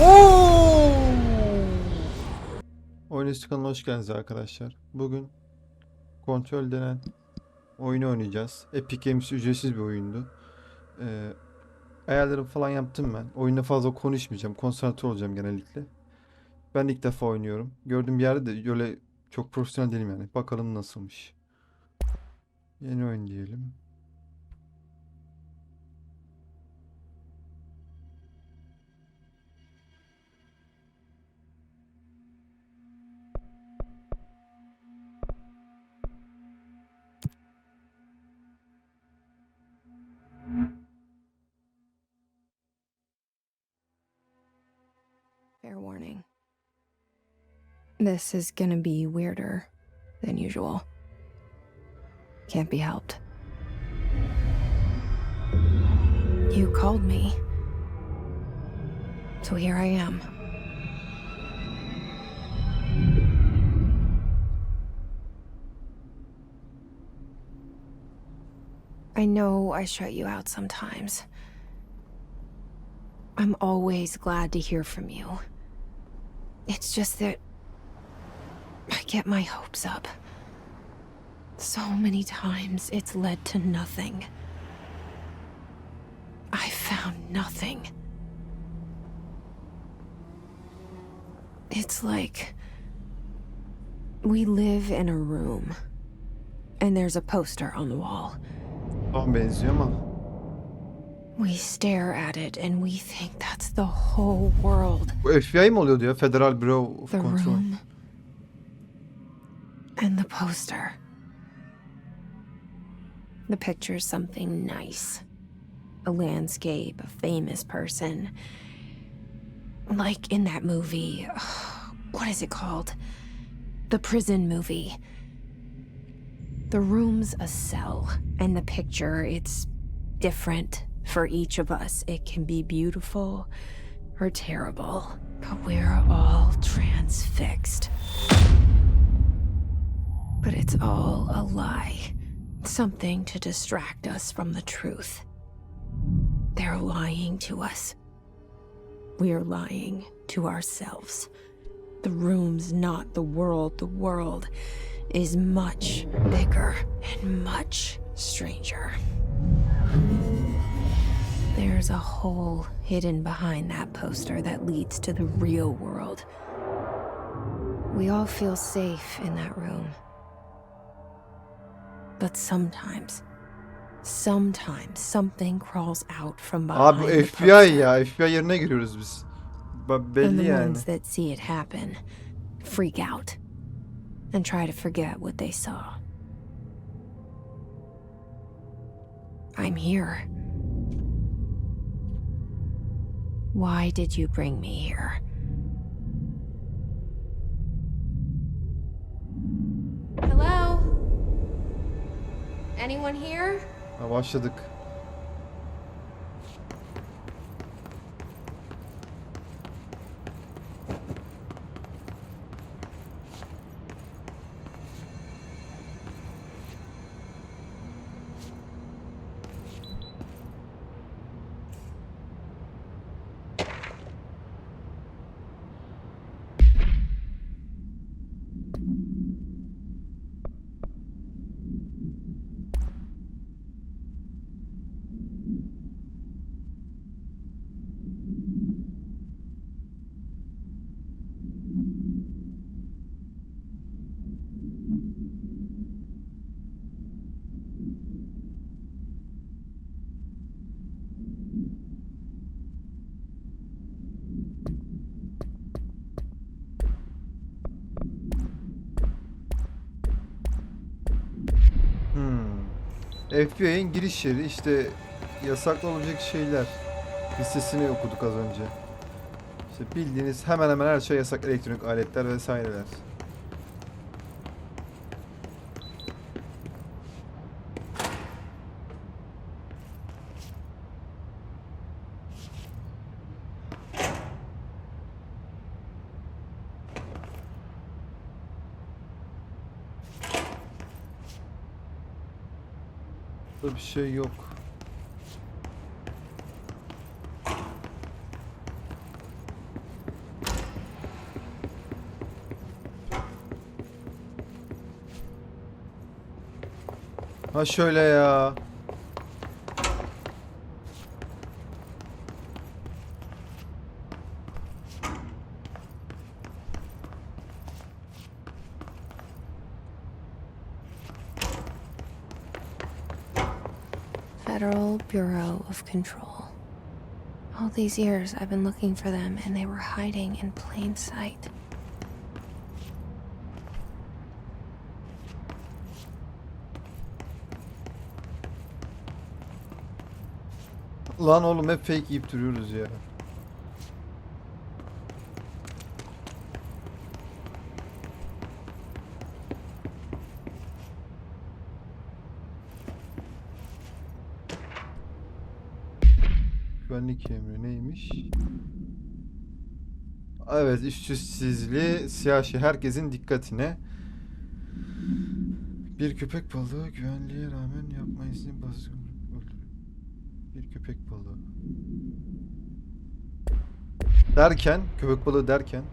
Oo! Oyun kanalına hoş geldiniz arkadaşlar. Bugün kontrol denen oyunu oynayacağız. Epic Games ücretsiz bir oyundu. Ee, ayarlarımı falan yaptım ben. Oyunda fazla konuşmayacağım. Konsantre olacağım genellikle. Ben ilk defa oynuyorum. Gördüğüm yerde de öyle çok profesyonel değilim yani. Bakalım nasılmış. Yeni oyun diyelim. Fair warning. This is gonna be weirder than usual. Can't be helped. You called me. So here I am. I know I shut you out sometimes. I'm always glad to hear from you. It's just that I get my hopes up. So many times it's led to nothing. I found nothing. It's like we live in a room and there's a poster on the wall. Tam benziyor ama. We stare at it and we think that's the whole world. Bu FBI mi oluyordu ya? Federal Bureau of The Control. room and the poster. The picture's something nice. A landscape, a famous person. Like in that movie, what is it called? The prison movie. The room's a cell, and the picture, it's different for each of us. It can be beautiful or terrible, but we're all transfixed. But it's all a lie. Something to distract us from the truth. They're lying to us. We're lying to ourselves. The room's not the world. The world is much bigger and much stranger. There's a hole hidden behind that poster that leads to the real world. We all feel safe in that room. But sometimes something crawls out from behind Abi the FBI poster. ya. FBI yerine giriyoruz biz. And Belli the yani. ones that see it happen freak out and try to forget what they saw. I'm here. Why did you bring me here? Hello? Anyone here? Ha, başladık. FBI'nin giriş yeri, işte yasaklı olacak şeyler listesini okuduk az önce. İşte bildiğiniz hemen hemen her şey yasak, elektronik aletler vesaireler. Burada bir şey yok. Ha şöyle ya. Federal Bureau of Control. All these years I've been looking for them and they were hiding in plain sight. Lan oğlum hep fake yiyip duruyoruz ya. Güvenlik emri neymiş? Evet, üstsüz çizili siyah şey, herkesin dikkatine. Bir köpek balığı güvenliğe rağmen yapma izni basın. Bir köpek balığı. Derken, köpek balığı derken.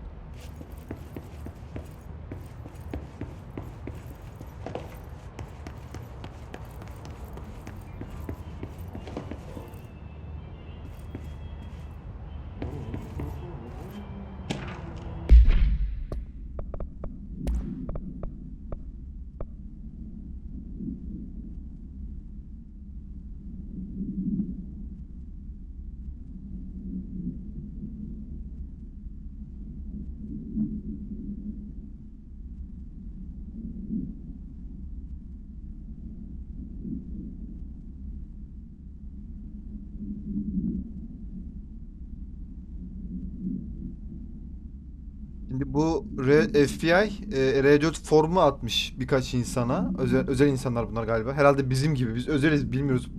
Şimdi bu FBI R4 formu atmış birkaç insana. Özel insanlar bunlar galiba. Herhalde bizim gibi. Biz özeliz, bilmiyoruz.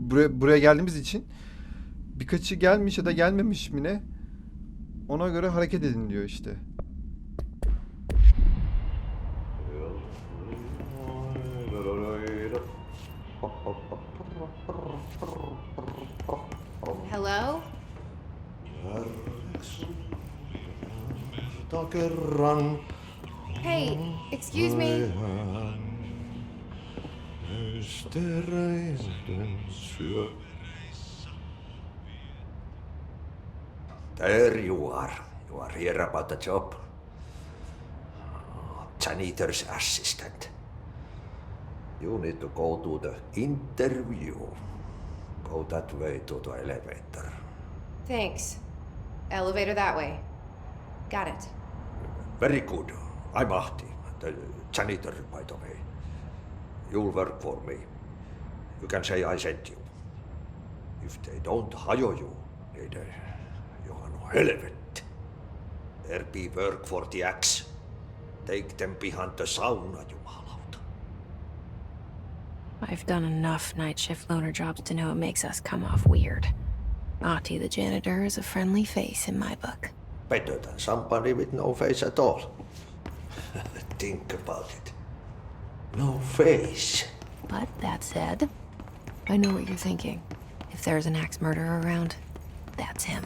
Buraya geldiğimiz için birkaçı gelmiş ya da gelmemiş mi ne? Ona göre hareket edin diyor işte. Hello? Hey, excuse me. There you are. You are here about the job. Janitor's assistant. You need to go to the interview. Go that way to the elevator. Thanks. Elevator that way. Got it. Very good. I'm Ahti, the janitor, by the way. You'll work for me. You can say I sent you. If they don't hire you, niin johan on helvet. There be work for the axe. Take them behind the sauna, jumalauta. I've done enough night shift loner jobs to know it makes us come off weird. Ahti the janitor is a friendly face in my book. Better than somebody with no face at all. Think about it. No face. But that said, I know what you're thinking. If there's an axe murderer around, that's him.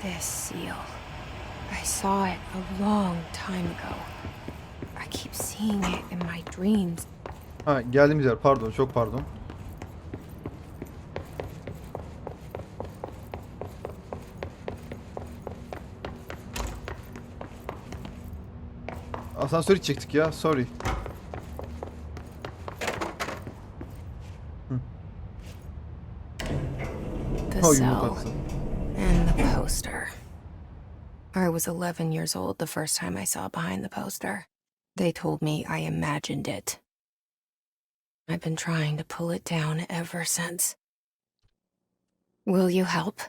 This seal. I saw it a long time ago. I keep seeing it in my dreams. Ha, geldiğimiz yer, pardon, çok pardon. Asansörü çektik ya, sorry. The Oh, cell yumurtası. and the poster. I was 11 years old the first time I saw behind the poster. They told me I imagined it. I've been trying to pull it down ever since. Will you help?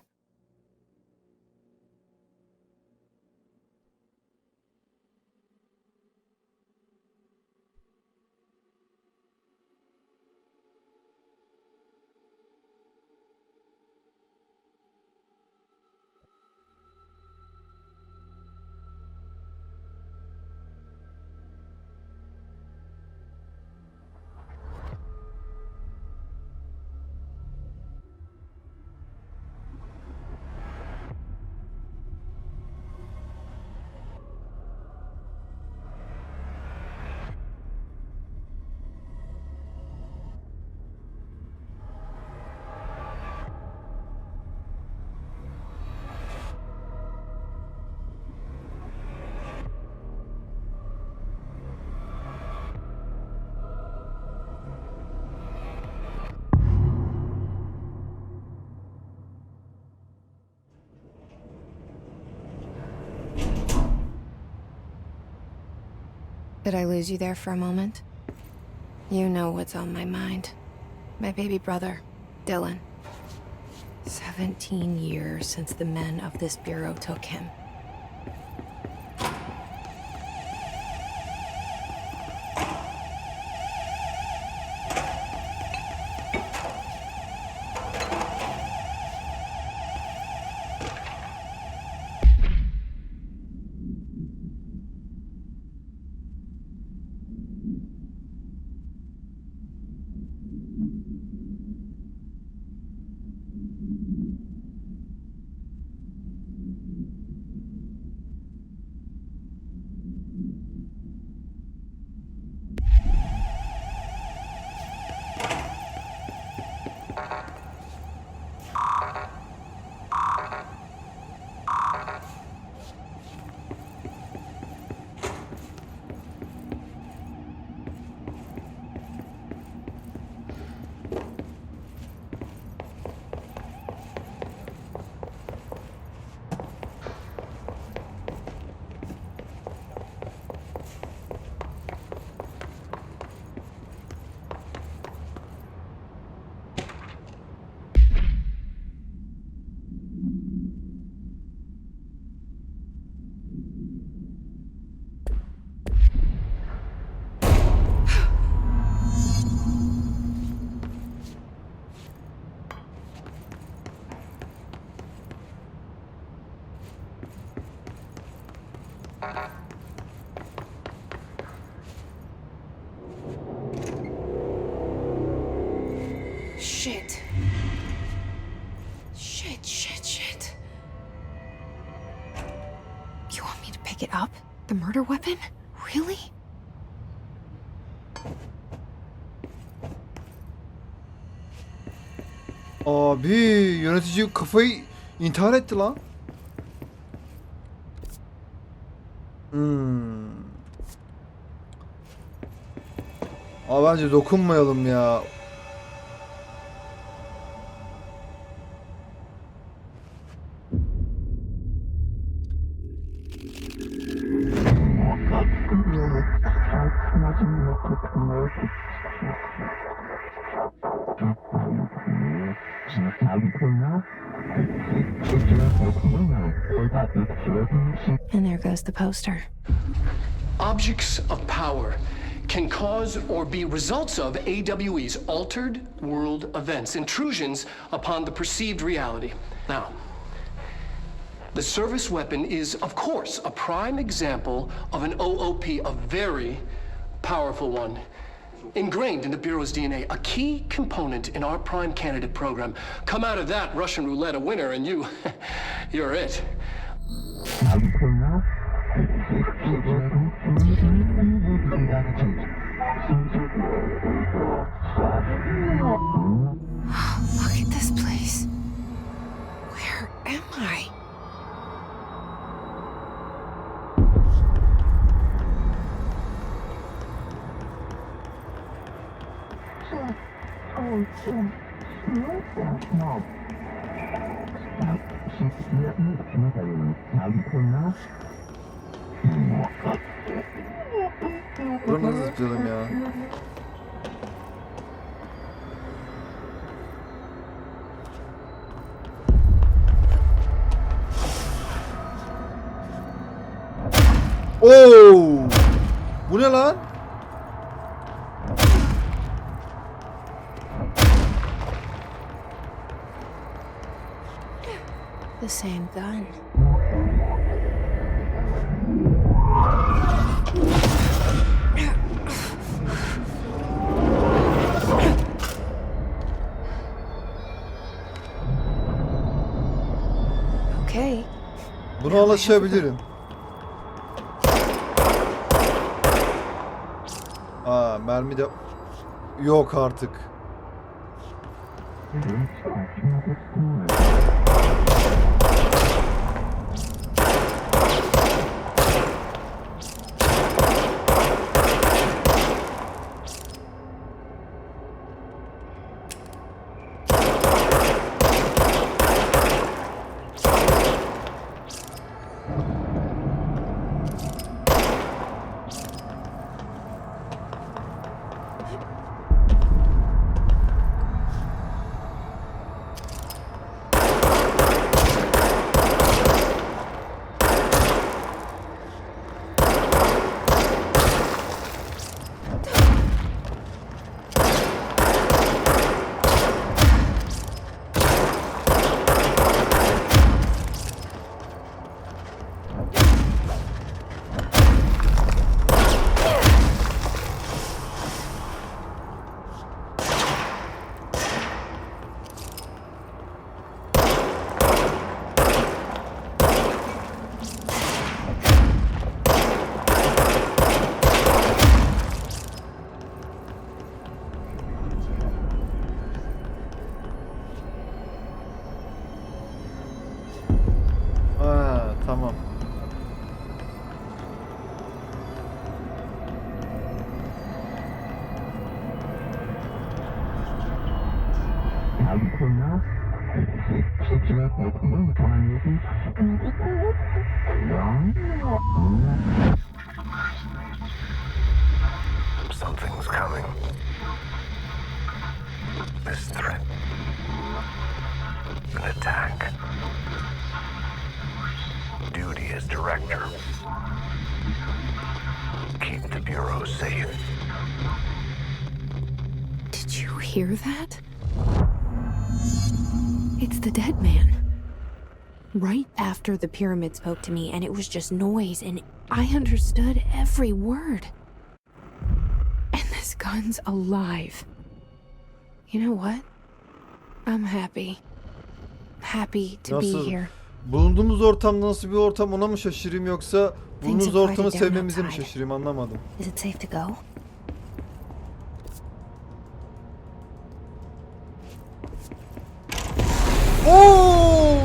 Did I lose you there for a moment? You know what's on my mind. My baby brother, Dylan. 17 years since the men of this bureau took him. Shit. Shit. You want me to pick it up? The murder weapon? Really? Abi yönetici kafayı intihar etti lan. Abi bence dokunmayalım ya. And there goes the poster. Objects of power can cause or be results of AWE's altered world events, intrusions upon the perceived reality. Now, the service weapon is, of course, a prime example of an OOP, a very powerful one, ingrained in the Bureau's DNA, a key component in our prime candidate program. Come out of that Russian roulette a winner and you're it. Look at this place. Where am I? Buradan nasıl zıplayalım ya? Oo! Bu ne lan? The same gun. Okay. Buna alışabilirim. Aa, mermi de yok artık. Tamam. Something's coming. This threat. An attack. Duty as director. Keep the Bureau safe. Did you hear that? It's the dead man. Right after the pyramid spoke to me, and it was just noise, and I understood every word. And this gun's alive. You know what? I'm happy. Happy to be Nasıl? here. Bulunduğumuz ortam nasıl bir ortam, ona mı şaşırayım yoksa bulunduğumuz Things have ortamı quieted down sevmemize mi outside. şaşırayım, anlamadım. Is it safe to go? Oo!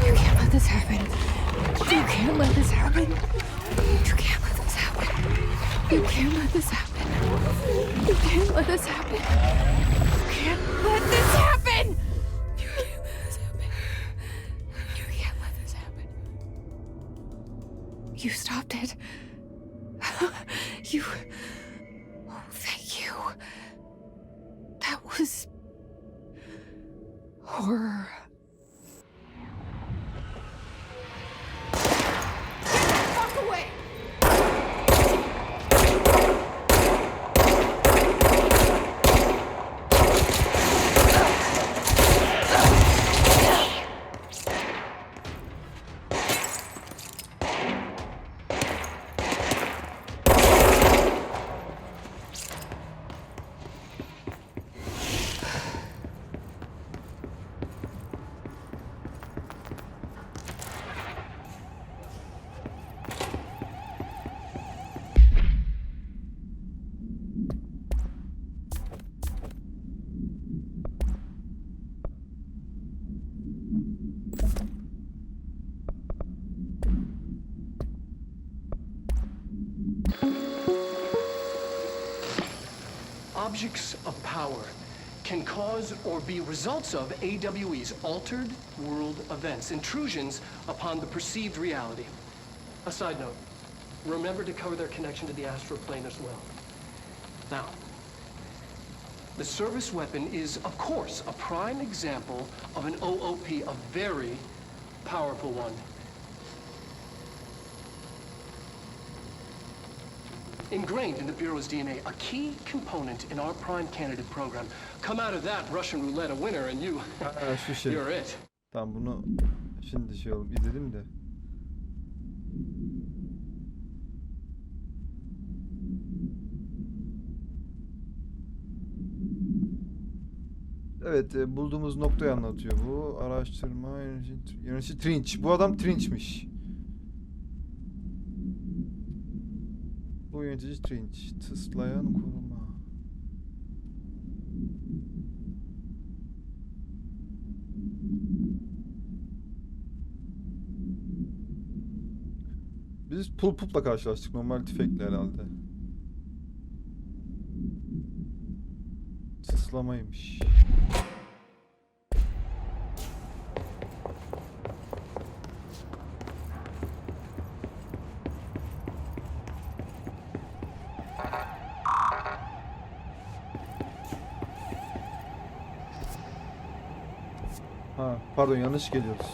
You can't let this happen. You can't let this happen. You can't let this happen. You can't let this happen. You can't let this happen. You can't let this happen. You can't let this happen. You can't let this happen. You stopped it. You. Oh, thank you. That was horror. Walk away. Objects of power can cause or be results of AWE's altered world events, intrusions upon the perceived reality. A side note, remember to cover their connection to the astral plane as well. Now, the service weapon is, of course, a prime example of an OOP, a very powerful one. Ingrained in the Bureau's DNA, a key component in our prime candidate program. Come out of that Russian roulette a winner and you, Ha, şu şey. you're it. Tamam, bunu şimdi şey oğlum izledim de. Evet, bulduğumuz noktayı anlatıyor bu. Araştırma yönetici Trinç. Bu adam Trinç'miş. Bu yönetici Trinç. Tıslayan koruma. Biz pulpupla karşılaştık. Normal tüfekle herhalde. Sıslamaymış. Ha, pardon, yanlış geliyoruz.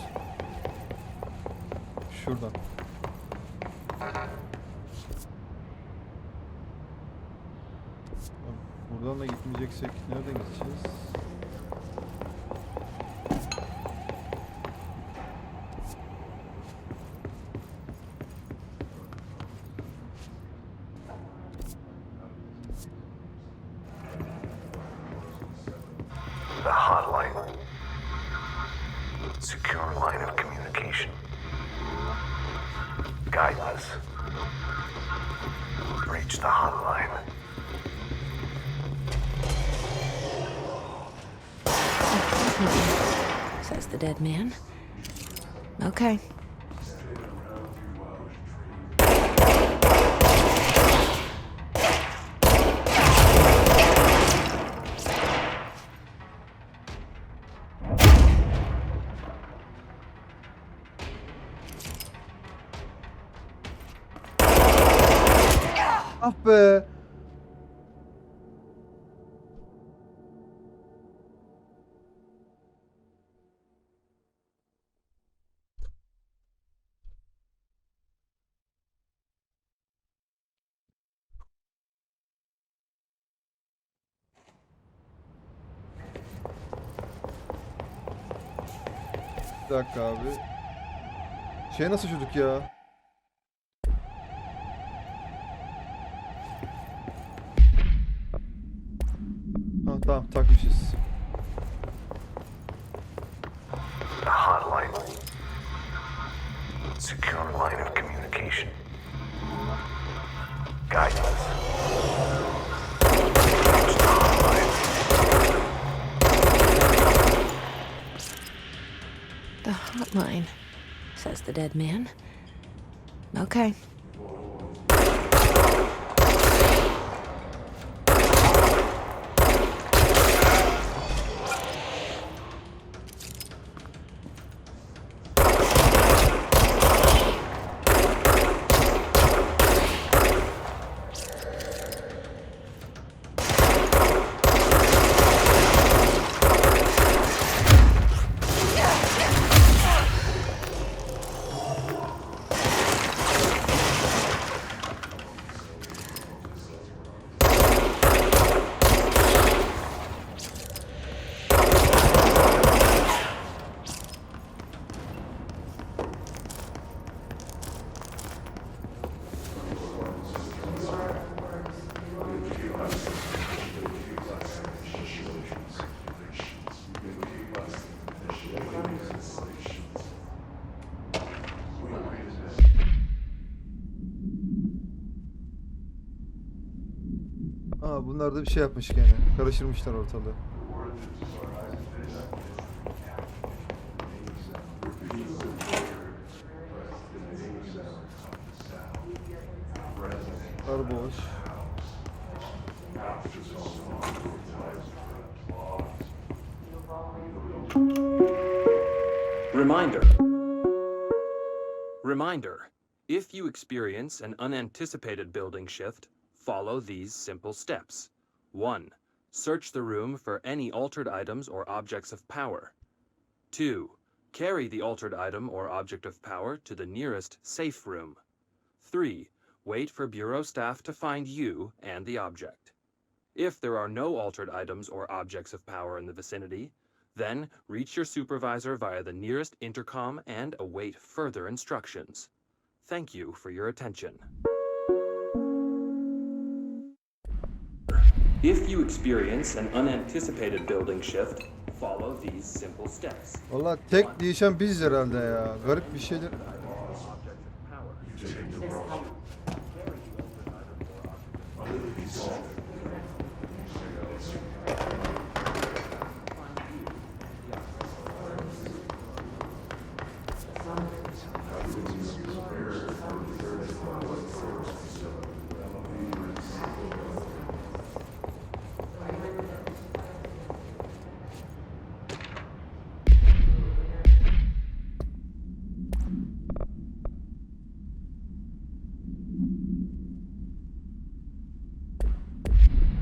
Şuradan. Buradan da gitmeyeceksek nereden gideceğiz? The hotline. Secure line of communication. Guidance. Reach the hotline. hotline, says the dead man. Okay. Ah be. Bir dakika abi. Şey nasıl çocuk ya? Ha tamam takmışız. The hotline. Secure line of communication. Guidance. Approach the hotline. The hotline, says the dead man. Okay. Aa bunlar da bir şey yapmış gene. Karıştırmışlar ortalığı. Bunlar boş. Reminder. Reminder. If you experience an unanticipated building shift, follow these simple steps. 1. Search the room for any altered items or objects of power. 2. Carry the altered item or object of power to the nearest safe room. 3. Wait for Bureau staff to find you and the object. If there are no altered items or objects of power in the vicinity, then reach your supervisor via the nearest intercom and await further instructions. Thank you for your attention. If you experience an unanticipated building shift, follow these simple steps. Valla tek değişen biziz herhalde ya. Garip bir şeyler.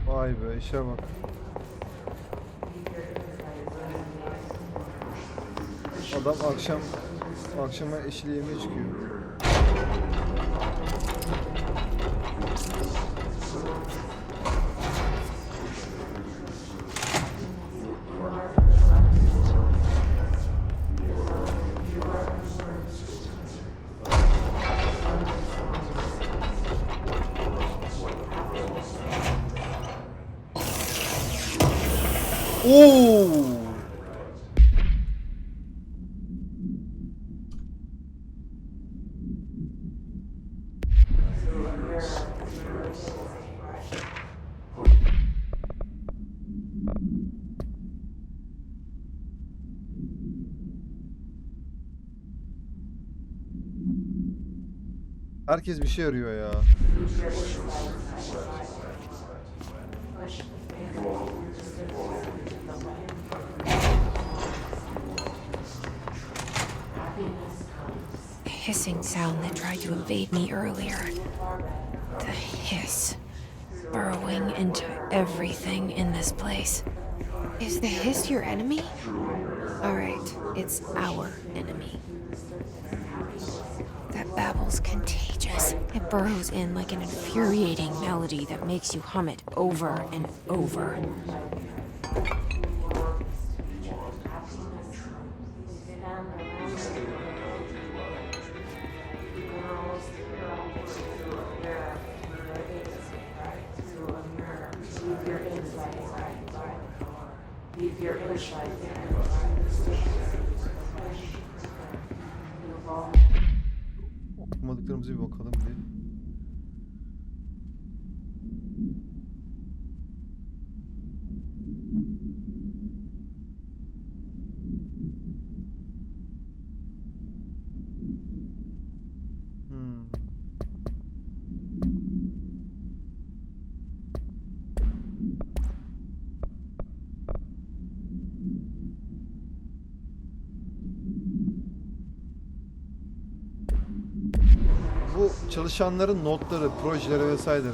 Vay be işe bak. Adam akşama eşli yemeğe çıkıyor. Oo! Herkes bir şey arıyor ya. The hissing sound that tried to invade me earlier. The hiss. Burrowing into everything in this place. Is the hiss your enemy? Alright, it's our enemy. That babble's contagious. It burrows in like an infuriating melody that makes you hum it over and over. Okumadıklarımıza bir bakalım bir. Bu çalışanların notları, projeleri vesaireleri.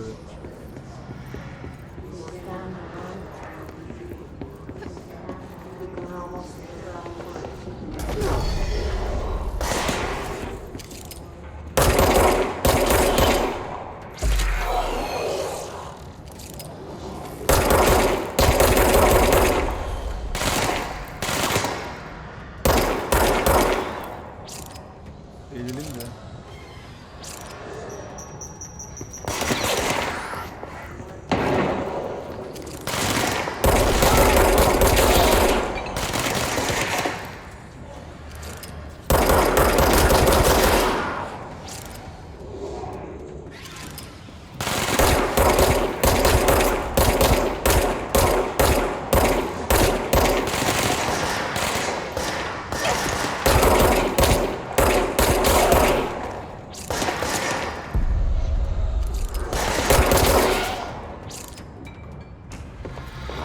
Elimden.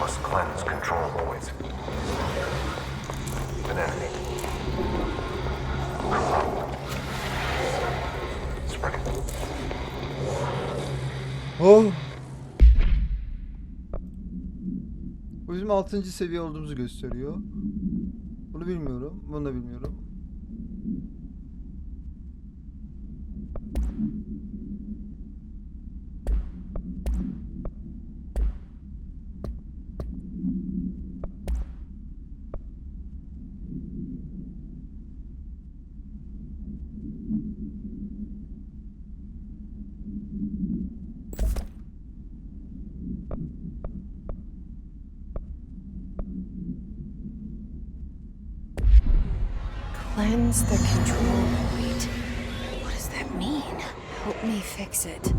Must cleanse control voids. An enemy. Spread it. Oh. Bu bizim 6. seviye olduğumuzu gösteriyor. Bunu bilmiyorum. Bunu da bilmiyorum. Cleanse the control void. What does that mean? Help me fix it.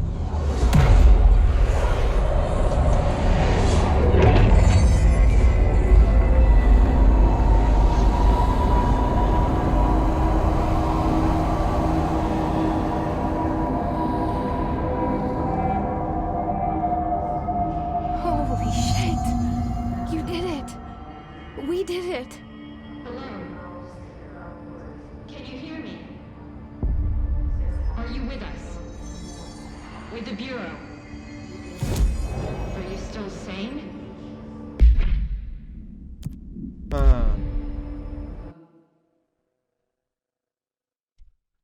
Holy shit! You did it! We did it! Hello? Can you hear me? Are you with us? With the Bureau? Are you still sane? Ha.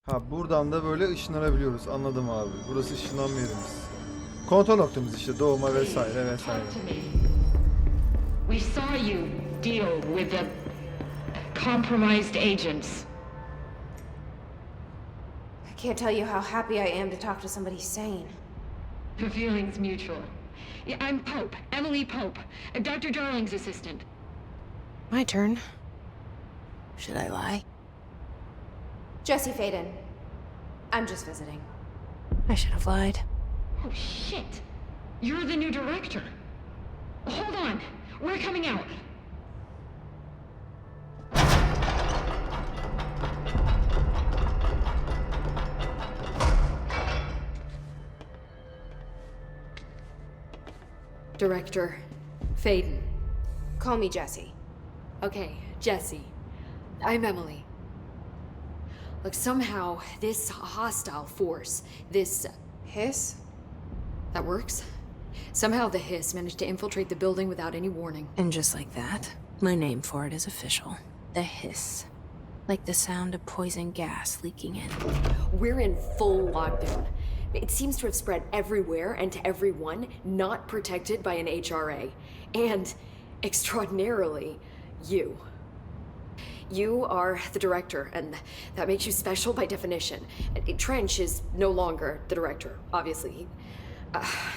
Ha, buradan da böyle ışınlanabiliyoruz. Anladım abi. Burası ışınlanma yerimiz. Kontrol noktamız işte, doğuma vesaire vesaire. Talk to me. We saw you deal with the compromised agents. I can't tell you how happy I am to talk to somebody sane. The feeling's mutual. Yeah, I'm Pope, Emily Pope, Dr. Darling's assistant. My turn. Should I lie? Jesse Faden. I'm just visiting. I should have lied. Oh, shit. You're the new director. Hold on. We're coming out. Director Faden. Call me Jessie. Okay, Jesse. I'm Emily. Look, somehow this hostile force, this... Hiss? that works? Somehow the hiss managed to infiltrate the building without any warning. And just like that, my name for it is official. The hiss. Like the sound of poison gas leaking in. We're in full lockdown. It seems to have spread everywhere and to everyone not protected by an HRA. And, extraordinarily, you. You are the director, and that makes you special by definition. Trench is no longer the director, obviously.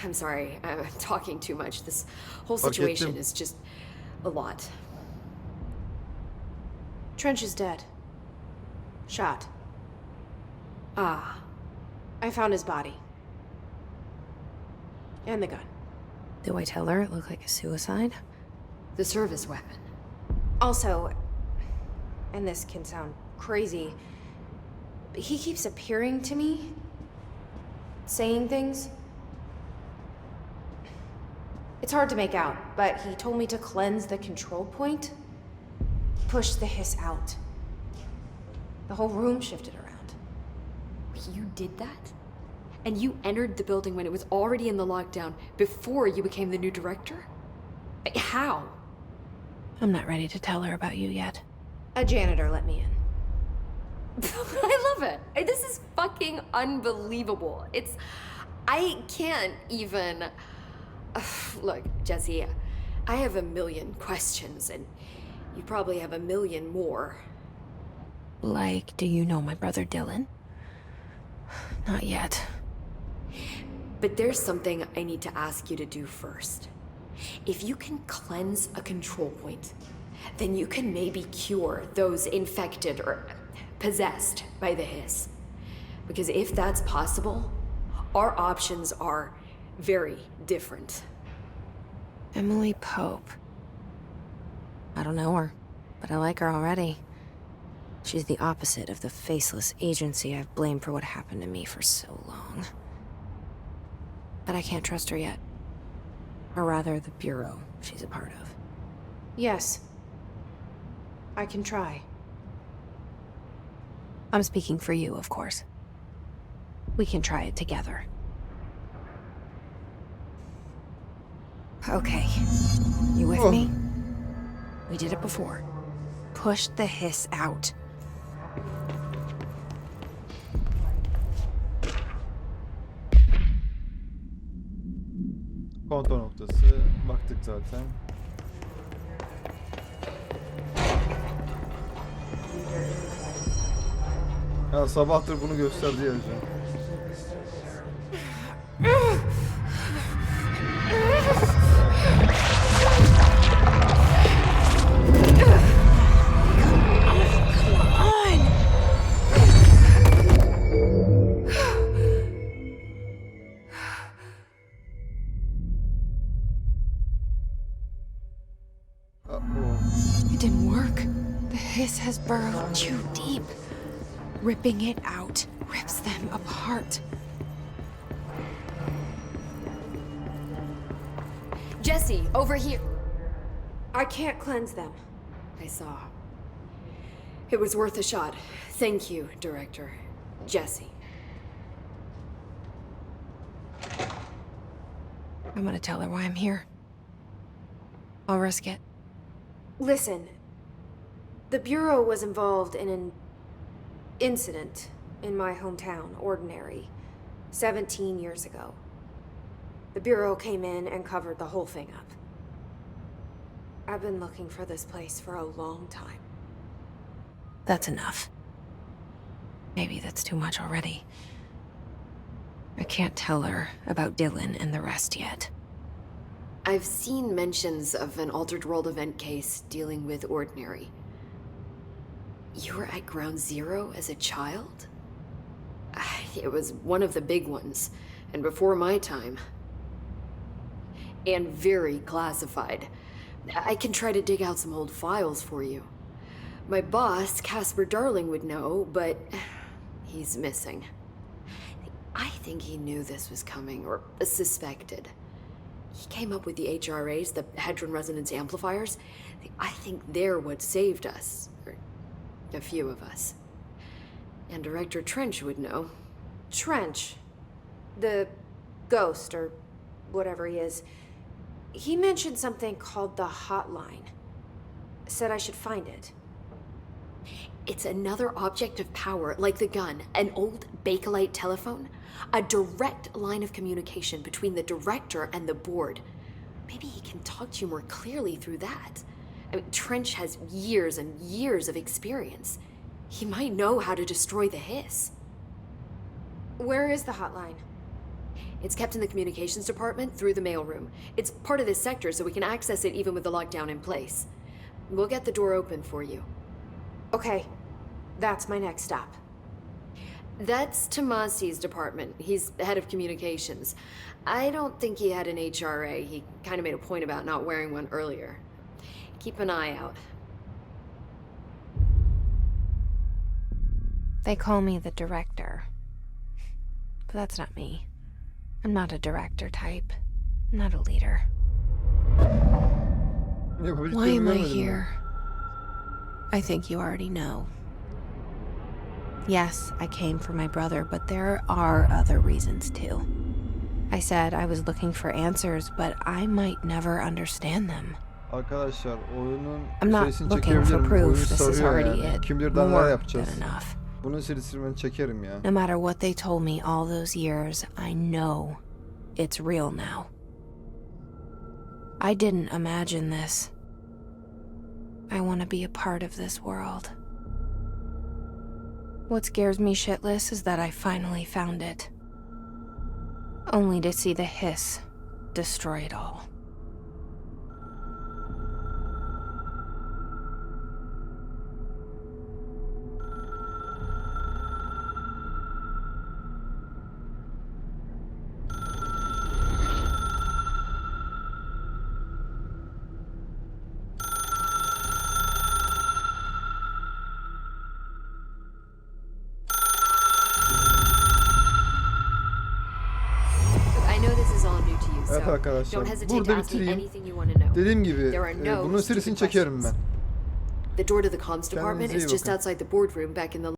I'm sorry, I'm talking too much. This whole situation is just a lot. Trench is dead. Shot. Ah. I found his body. And the gun. Do I tell her it looked like a suicide? The service weapon. Also, and this can sound crazy, but he keeps appearing to me, saying things. It's hard to make out, but he told me to cleanse the control point, push the hiss out. The whole room shifted around. You did that? And you entered the building when it was already in the lockdown before you became the new director? How? I'm not ready to tell her about you yet. A janitor let me in. I love it. This is fucking unbelievable. I can't even... Look, Jesse, I have a million questions, and you probably have a million more. Like, do you know my brother Dylan? Not yet. But there's something I need to ask you to do first. If you can cleanse a control point, then you can maybe cure those infected or possessed by the hiss. Because if that's possible, our options are very different. Emily Pope. I don't know her, but I like her already. She's the opposite of the faceless agency I've blamed for what happened to me for so long. But I can't trust her yet. Or rather, the bureau she's a part of. Yes. I can try. I'm speaking for you, of course. We can try it together. Okay. You with me? We did it before. Push the hiss out. Kontrol noktası. Baktık zaten. Ya sabahtır bunu gösterdi ya hocam. It didn't work. The hiss has burrowed too deep. Ripping it out rips them apart. Jesse, over here. I can't cleanse them. I saw. It was worth a shot. Thank you, Director. Jesse. I'm gonna tell her why I'm here. I'll risk it. Listen, the Bureau was involved in an incident in my hometown, Ordinary, 17 years ago. The Bureau came in and covered the whole thing up. I've been looking for this place for a long time. That's enough. Maybe that's too much already. I can't tell her about Dylan and the rest yet. I've seen mentions of an Altered World event case dealing with Ordinary. You were at Ground Zero as a child? It was one of the big ones, and before my time. And very classified. I can try to dig out some old files for you. My boss, Casper Darling, would know, but he's missing. I think he knew this was coming, or suspected. He came up with the HRAs, the Hadron Resonance Amplifiers. I think they're what saved us. Or a few of us. And Director Trench would know. Trench. The ghost, or whatever he is. He mentioned something called the hotline. Said I should find it. It's another object of power, like the gun, an old Bakelite telephone. A direct line of communication between the director and the board. Maybe he can talk to you more clearly through that. I mean, Trench has years and years of experience. He might know how to destroy the hiss. Where is the hotline? It's kept in the communications department through the mailroom. It's part of this sector, so we can access it even with the lockdown in place. We'll get the door open for you. Okay, that's my next stop. That's Tomasi's department. He's head of communications. I don't think he had an HRA. He kind of made a point about not wearing one earlier. Keep an eye out. They call me the director. But that's not me. I'm not a director type. I'm not a leader. Why am I here? I think you already know. Yes, I came for my brother, but there are other reasons too. I said I was looking for answers, but I might never understand them. Arkadaşlar oyunun I'm not serisini looking for çekebilirim. proof. Oyun This is sarıyor already yani. it. Kim bilir daha neler More yapacağız. than enough. Bunun serisini ben çekerim ya. No matter what they told me all those years, I know it's real now. I didn't imagine this. I want to be a part of this world. What scares me shitless is that I finally found it. Only to see the hiss destroy it all. Evet arkadaşlar, burada bitireyim. Dediğim gibi bunun serisini çekerim ben. The door to the comms department Kendinize iyi is just bakın. outside the boardroom back in the